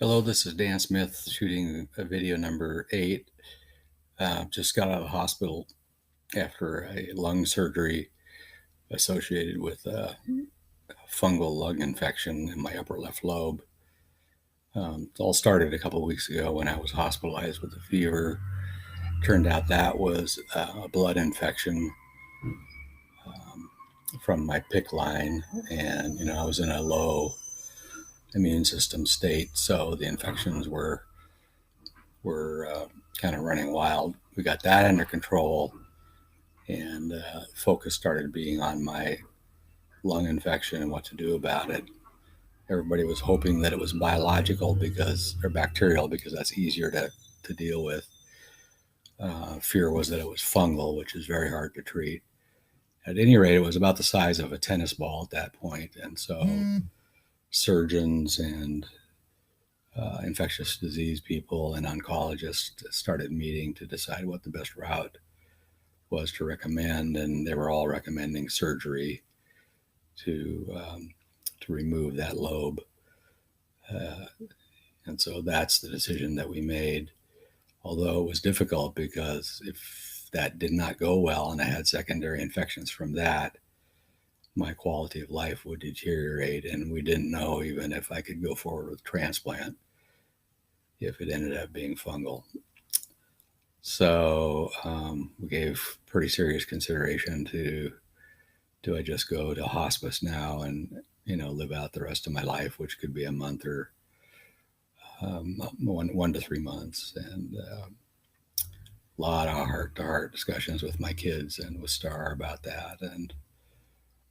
Hello, this is Dan Smith shooting a video number 8. Just got out of the hospital after a lung surgery associated with a fungal lung infection in my upper left lobe. It all started a couple of weeks ago when I was hospitalized with a fever. Turned out that was a blood infection from my PICC line, and I was in a low immune system state, so the infections were kind of running wild. We got that under control, and focus started being on my lung infection and what to do about it. Everybody was hoping that it was biological or bacterial, because that's easier to deal with. Fear was that it was fungal, which is very hard to treat. At any rate, it was about the size of a tennis ball at that point, and so surgeons and infectious disease people and oncologists started meeting to decide what the best route was to recommend, and they were all recommending surgery to remove that lobe. And so that's the decision that we made, although it was difficult, because if that did not go well and I had secondary infections from that, my quality of life would deteriorate, and we didn't know even if I could go forward with transplant if it ended up being fungal. So we gave pretty serious consideration to, do I just go to hospice now and live out the rest of my life, which could be a month or 1 to 3 months, and a lot of heart-to-heart discussions with my kids and with Star about that, and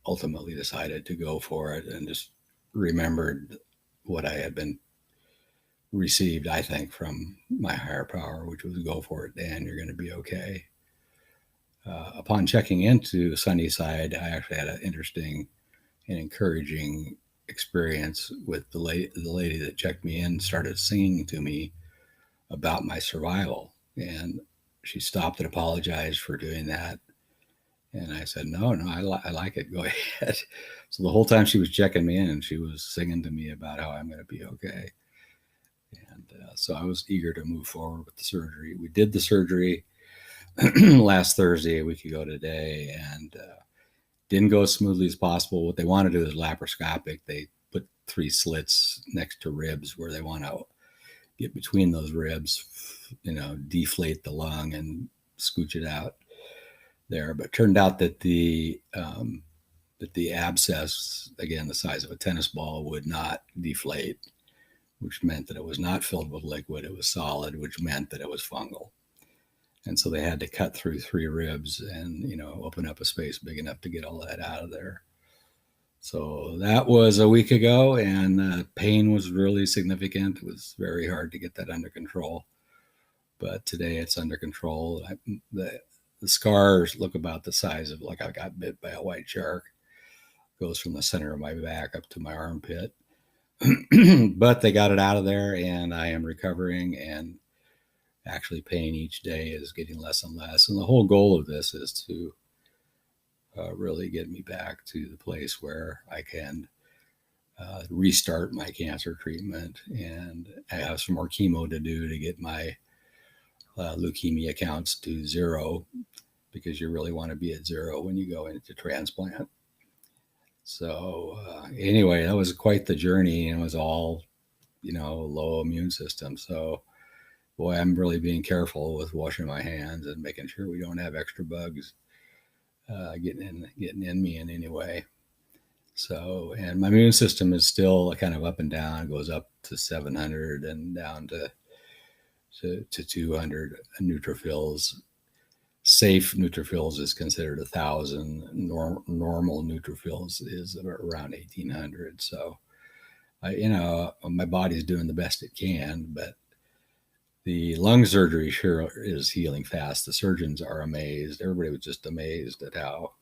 ultimately decided to go for it, and just remembered what I had been received, I think, from my higher power, which was, go for it, Dan, you're going to be okay. Upon checking into Sunnyside, I actually had an interesting and encouraging experience with the lady that checked me in. Started singing to me about my survival, and she stopped and apologized for doing that. And I said, no, I like it. Go ahead. So the whole time she was checking me in, she was singing to me about how I'm going to be okay. And so I was eager to move forward with the surgery. We did the surgery last Thursday, a week ago today, and didn't go as smoothly as possible. What they want to do is laparoscopic. They put 3 slits next to ribs where they want to get between those ribs, deflate the lung and scooch it out there. But it turned out that the abscess, again, the size of a tennis ball, would not deflate, which meant that it was not filled with liquid. It was solid, which meant that it was fungal. And so they had to cut through 3 ribs and, open up a space big enough to get all that out of there. So that was a week ago, and pain was really significant. It was very hard to get that under control. But today it's under control. The scars look about the size of, like, I got bit by a white shark. It goes from the center of my back up to my armpit. But they got it out of there, and I am recovering, and actually pain each day is getting less and less. And the whole goal of this is to really get me back to the place where I can restart my cancer treatment. And I have some more chemo to do to get my leukemia counts to 0, because you really want to be at 0 when you go into transplant. So anyway, that was quite the journey, and it was all, low immune system. So boy, I'm really being careful with washing my hands and making sure we don't have extra bugs getting in me in any way. So, and my immune system is still kind of up and down. It goes up to 700 and down to 200 neutrophils. Safe neutrophils is considered 1,000. Normal neutrophils is around 1,800. So, my body's doing the best it can, but the lung surgery sure is healing fast. The surgeons are amazed. Everybody was just amazed at how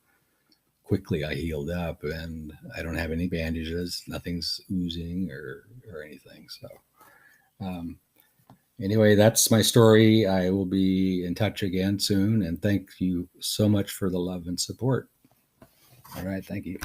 quickly I healed up, and I don't have any bandages. Nothing's oozing or anything. So anyway, that's my story. I will be in touch again soon, and thank you so much for the love and support. All right, thank you.